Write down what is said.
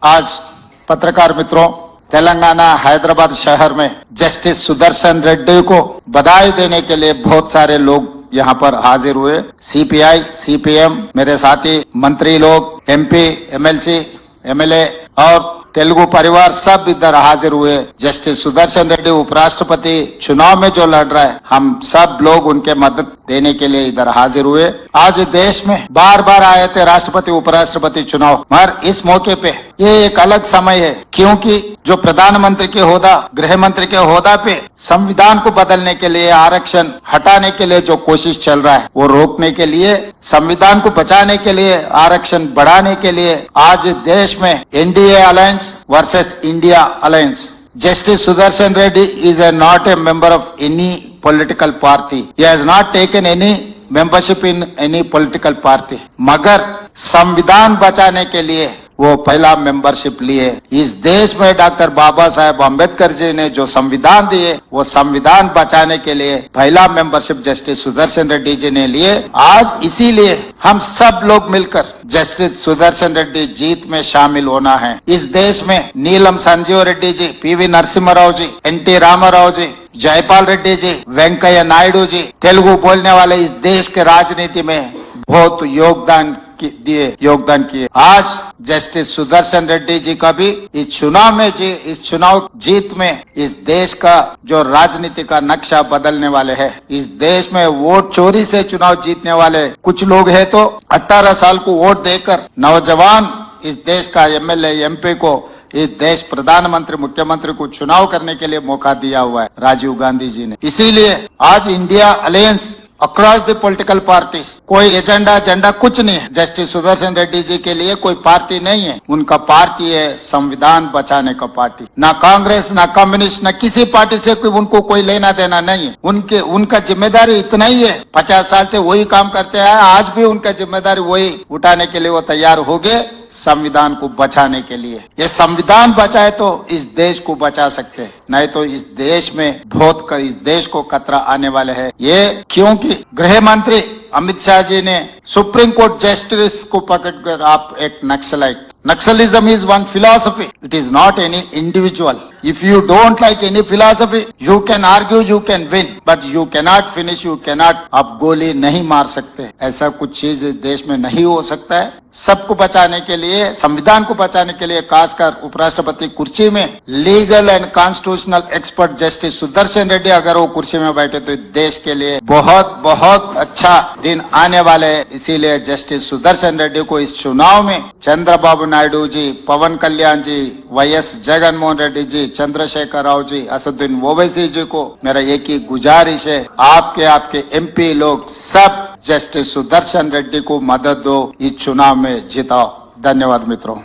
आज पत्रकार मित्रों, तेलंगाना हैदराबाद शहर में जस्टिस सुदर्शन रेड्डी को बधाई देने के लिए बहुत सारे लोग यहाँ पर हाजिर हुए। सीपीआई, सीपीएम, मेरे साथी मंत्री लोग, एमपी, एमएलसी, एमएलए और तेलुगु परिवार सब इधर हाजिर हुए। जस्टिस सुदर्शन रेड्डी उपराष्ट्रपति चुनाव में जो लड़ रहा है, हम सब लोग उनके मदद देने के लिए इधर हाजिर हुए। आज देश में बार बार आए थे राष्ट्रपति उपराष्ट्रपति चुनाव, मगर इस मौके पे ये एक अलग समय है, क्योंकि जो प्रधानमंत्री के होदा, गृह मंत्री के होदा पे संविधान को बदलने के लिए, आरक्षण हटाने के लिए जो कोशिश चल रहा है, वो रोकने के लिए, संविधान को बचाने के लिए, आरक्षण बढ़ाने के लिए आज देश में NDA alliance versus India alliance. Justice Sudarshan Reddy is not a member of any political party. He has not taken any membership in any political party. मगर संविधान बचाने के लिए वो पहला मेंबरशिप लिए। इस देश में डॉक्टर बाबा साहेब अम्बेडकर जी ने जो संविधान दिए, वो संविधान बचाने के लिए पहला मेंबरशिप जस्टिस सुदर्शन रेड्डी जी ने लिए। आज इसीलिए हम सब लोग मिलकर जस्टिस सुदर्शन रेड्डी जीत में शामिल होना है। इस देश में नीलम संजीव रेड्डी जी, पीवी नरसिम्हा राव जी, एनटी रामाराव जी, जयपाल रेड्डी जी, वेंकैया नायडू जी, तेलुगु बोलने वाले इस देश के राजनीति में बहुत योगदान किए। आज जस्टिस सुदर्शन रेड्डी जी का भी इस चुनाव जीत में इस देश का जो राजनीति का नक्शा बदलने वाले हैं। इस देश में वोट चोरी से चुनाव जीतने वाले कुछ लोग हैं, तो 18 साल को वोट देकर नौजवान इस देश का एमएलए, एमपी को इस देश प्रधानमंत्री, मुख्यमंत्री को चुनाव करने के लिए मौका दिया हुआ है राजीव गांधी जी ने। इसीलिए आज India alliance across the political parties, कोई एजेंडा कुछ नहीं है। जस्टिस सुदर्शन रेड्डी जी के लिए कोई पार्टी नहीं है, उनका पार्टी है संविधान बचाने का पार्टी। ना कांग्रेस, ना कम्युनिस्ट, ना किसी पार्टी से उनको कोई लेना देना नहीं है। उनका जिम्मेदारी इतना ही है, 50 साल से वही काम करते हैं, आज भी उनका जिम्मेदारी वही उठाने के लिए वो तैयार हो गए, संविधान को बचाने के लिए। ये संविधान बचाए तो इस देश को बचा सकते हैं, नहीं तो इस देश में इस देश को खतरा आने वाले है। ये क्योंकि गृह मंत्री अमित शाह जी ने सुप्रीम कोर्ट जस्टिस को पकड़कर आप एक naxalite, Naxalism is one philosophy. It is not any individual. If you don't like any philosophy, you can argue, you can win, but you cannot finish, you cannot, आप गोली नहीं मार सकते। ऐसा कुछ चीज देश में नहीं हो सकता है। सबको बचाने के लिए, संविधान को बचाने के लिए, खासकर उपराष्ट्रपति कुर्सी में legal and constitutional expert justice Sudarshan Reddy अगर वो कुर्सी में बैठे तो देश के लिए बहुत बहुत अच्छा दिन आने वाले हैं। इसीलिए जस्टिस सुदर्शन रेड्डी को इस चुनाव में चंद्रबाबू नायडू जी, पवन कल्याण जी, वाईएस जगनमोहन रेड्डी जी, चंद्रशेखर राव जी, असदुद्दीन ओवैसी जी को मेरा एक ही गुजारिश है, आपके एमपी लोग सब जस्टिस सुदर्शन रेड्डी को मदद दो, इस चुनाव में जिताओ। धन्यवाद मित्रों।